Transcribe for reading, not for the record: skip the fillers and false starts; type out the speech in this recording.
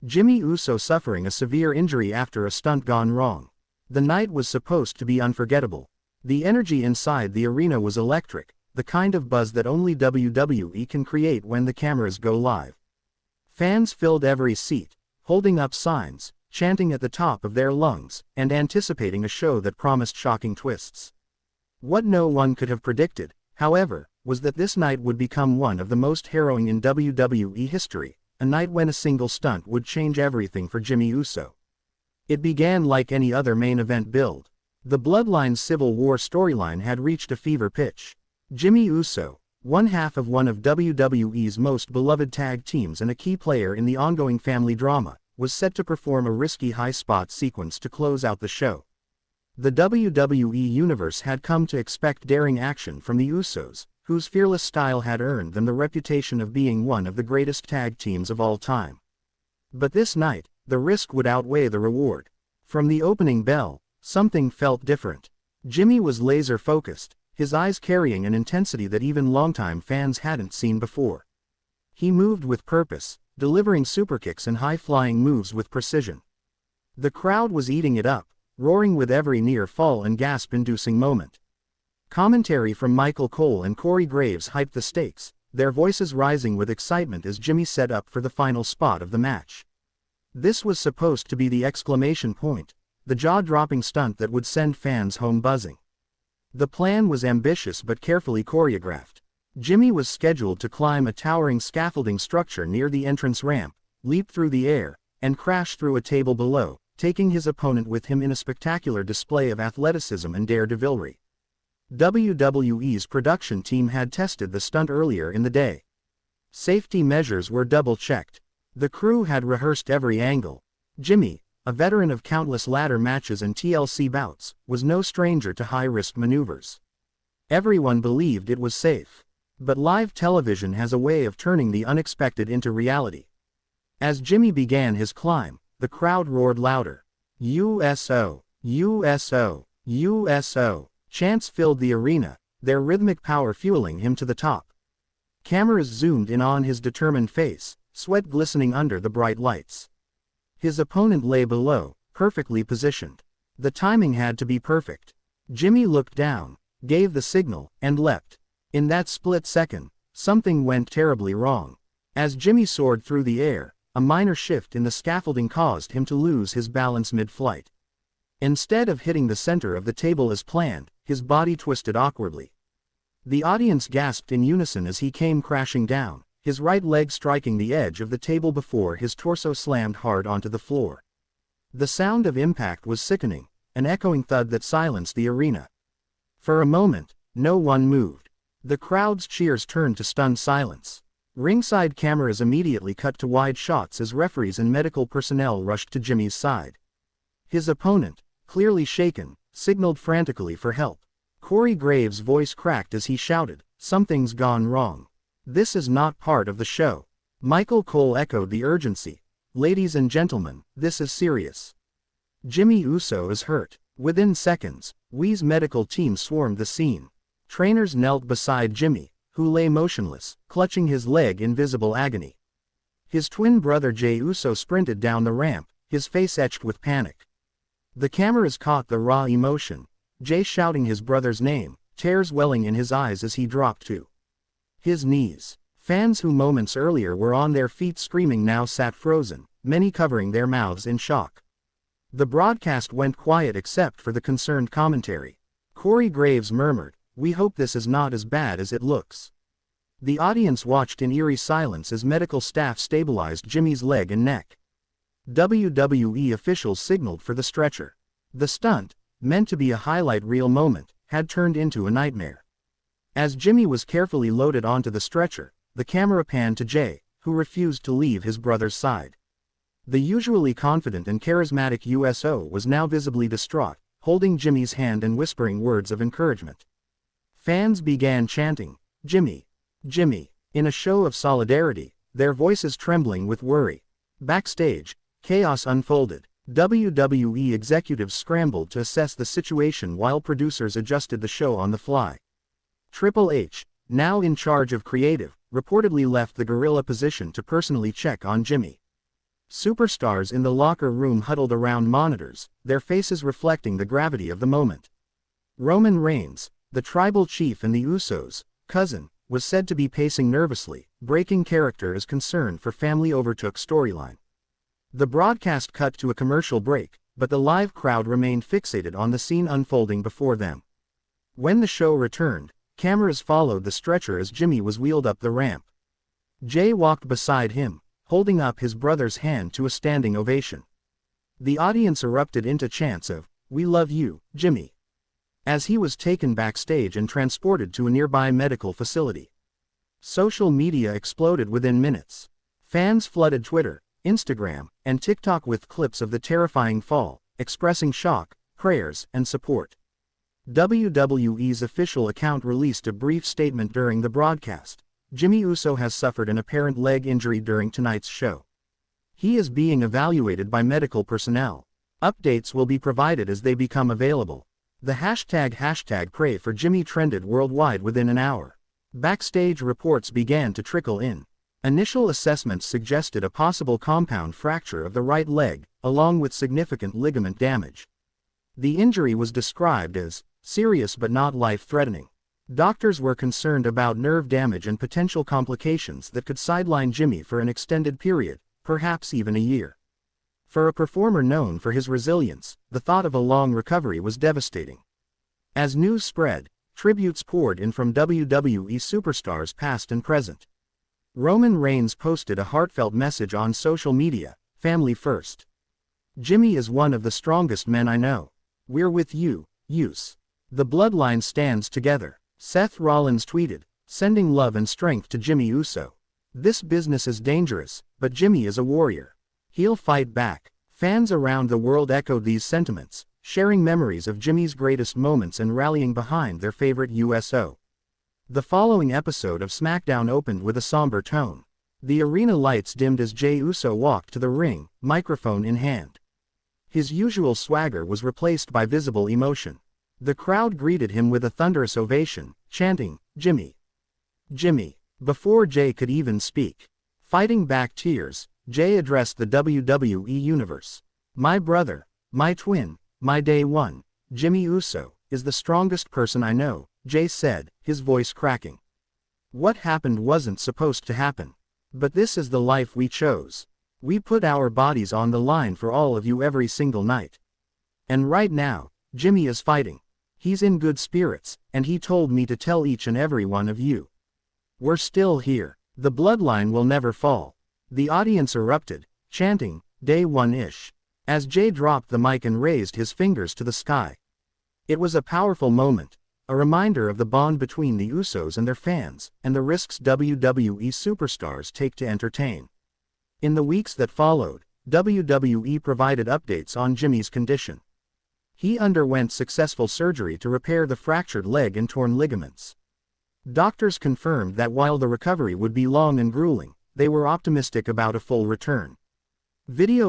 Jimmy Uso suffering a severe injury after a stunt gone wrong. The night was supposed to be unforgettable. The energy inside the arena was electric, the kind of buzz that only WWE can create when the cameras go live. Fans filled every seat, holding up signs, chanting at the top of their lungs, and anticipating a show that promised shocking twists. What no one could have predicted, however, was that this night would become one of the most harrowing in WWE history, a night when a single stunt would change everything for Jimmy Uso. It began like any other main event build. The Bloodline Civil War storyline had reached a fever pitch. Jimmy Uso, one half of one of WWE's most beloved tag teams and a key player in the ongoing family drama, was set to perform a risky high-spot sequence to close out the show. The WWE Universe had come to expect daring action from the Usos, whose fearless style had earned them the reputation of being one of the greatest tag teams of all time. But this night, the risk would outweigh the reward. From the opening bell, something felt different. Jimmy was laser-focused, his eyes carrying an intensity that even longtime fans hadn't seen before. He moved with purpose, delivering superkicks and high-flying moves with precision. The crowd was eating it up, roaring with every near-fall and gasp-inducing moment. Commentary from Michael Cole and Corey Graves hyped the stakes, their voices rising with excitement as Jimmy set up for the final spot of the match. This was supposed to be the exclamation point, the jaw-dropping stunt that would send fans home buzzing. The plan was ambitious but carefully choreographed. Jimmy was scheduled to climb a towering scaffolding structure near the entrance ramp, leap through the air, and crash through a table below, taking his opponent with him in a spectacular display of athleticism and daredevilry. WWE's production team had tested the stunt earlier in the day. Safety measures were double-checked. The crew had rehearsed every angle. Jimmy, a veteran of countless ladder matches and TLC bouts, was no stranger to high-risk maneuvers. Everyone believed it was safe. But live television has a way of turning the unexpected into reality. As Jimmy began his climb, the crowd roared louder. USO, USO, USO. Chants filled the arena, their rhythmic power fueling him to the top. Cameras zoomed in on his determined face, sweat glistening under the bright lights. His opponent lay below, perfectly positioned. The timing had to be perfect. Jimmy looked down, gave the signal, and leapt. In that split second, something went terribly wrong. As Jimmy soared through the air, a minor shift in the scaffolding caused him to lose his balance mid-flight. Instead of hitting the center of the table as planned, his body twisted awkwardly. The audience gasped in unison as he came crashing down, his right leg striking the edge of the table before his torso slammed hard onto the floor. The sound of impact was sickening, an echoing thud that silenced the arena. For a moment, no one moved. The crowd's cheers turned to stunned silence. Ringside cameras immediately cut to wide shots as referees and medical personnel rushed to Jimmy's side. His opponent, clearly shaken, signaled frantically for help. Corey Graves' voice cracked as he shouted, "Something's gone wrong. This is not part of the show." Michael Cole echoed the urgency. "Ladies and gentlemen, this is serious. Jimmy Uso is hurt." Within seconds, WWE's medical team swarmed the scene. Trainers knelt beside Jimmy, who lay motionless, clutching his leg in visible agony. His twin brother Jey Uso sprinted down the ramp, his face etched with panic. The cameras caught the raw emotion, Jey shouting his brother's name, tears welling in his eyes as he dropped to his knees. Fans who moments earlier were on their feet screaming now sat frozen, many covering their mouths in shock. The broadcast went quiet except for the concerned commentary. Corey Graves murmured, "We hope this is not as bad as it looks." The audience watched in eerie silence as medical staff stabilized Jimmy's leg and neck. WWE officials signaled for the stretcher. The stunt, meant to be a highlight reel moment, had turned into a nightmare. As Jimmy was carefully loaded onto the stretcher, the camera panned to Jey, who refused to leave his brother's side. The usually confident and charismatic USO was now visibly distraught, holding Jimmy's hand and whispering words of encouragement. Fans began chanting, "Jimmy! Jimmy!" in a show of solidarity, their voices trembling with worry. Backstage, chaos unfolded. WWE executives scrambled to assess the situation while producers adjusted the show on the fly. Triple H, now in charge of creative, reportedly left the gorilla position to personally check on Jimmy. Superstars in the locker room huddled around monitors, their faces reflecting the gravity of the moment. Roman Reigns, the tribal chief and the Usos' cousin, was said to be pacing nervously, breaking character as concern for family overtook storyline. The broadcast cut to a commercial break, but the live crowd remained fixated on the scene unfolding before them. When the show returned, cameras followed the stretcher as Jimmy was wheeled up the ramp. Jay walked beside him, holding up his brother's hand to a standing ovation. The audience erupted into chants of, "We love you, Jimmy," as he was taken backstage and transported to a nearby medical facility. Social media exploded within minutes. Fans flooded Twitter, Instagram, and TikTok with clips of the terrifying fall, expressing shock, prayers, and support. WWE's official account released a brief statement during the broadcast. Jimmy Uso has suffered an apparent leg injury during tonight's show. He is being evaluated by medical personnel. Updates will be provided as they become available. The hashtag pray for Jimmy trended worldwide within an hour. Backstage reports began to trickle in. Initial assessments suggested a possible compound fracture of the right leg, along with significant ligament damage. The injury was described as serious but not life-threatening. Doctors were concerned about nerve damage and potential complications that could sideline Jimmy for an extended period, perhaps even a year. For a performer known for his resilience, the thought of a long recovery was devastating. As news spread, tributes poured in from WWE superstars past and present. Roman Reigns posted a heartfelt message on social media, "Family first. Jimmy is one of the strongest men I know. We're with you, Uso. The bloodline stands together." Seth Rollins tweeted, "Sending love and strength to Jimmy Uso. This business is dangerous, but Jimmy is a warrior. He'll fight back." Fans around the world echoed these sentiments, sharing memories of Jimmy's greatest moments and rallying behind their favorite USO. The following episode of SmackDown opened with a somber tone. The arena lights dimmed as Jey Uso walked to the ring, microphone in hand. His usual swagger was replaced by visible emotion. The crowd greeted him with a thunderous ovation, chanting, "Jimmy! Jimmy!" before Jey could even speak. Fighting back tears, Jey addressed the WWE Universe. "My brother, my twin, my day one, Jimmy Uso, is the strongest person I know," Jey said, his voice cracking. "What happened wasn't supposed to happen. But this is the life we chose. We put our bodies on the line for all of you every single night. And right now, Jimmy is fighting. He's in good spirits, and he told me to tell each and every one of you. We're still here. The bloodline will never fall." The audience erupted, chanting, "Day one-ish," as Jey dropped the mic and raised his fingers to the sky. It was a powerful moment, a reminder of the bond between the Usos and their fans, and the risks WWE superstars take to entertain. In the weeks that followed, WWE provided updates on Jimmy's condition. He underwent successful surgery to repair the fractured leg and torn ligaments. Doctors confirmed that while the recovery would be long and grueling, they were optimistic about a full return. Video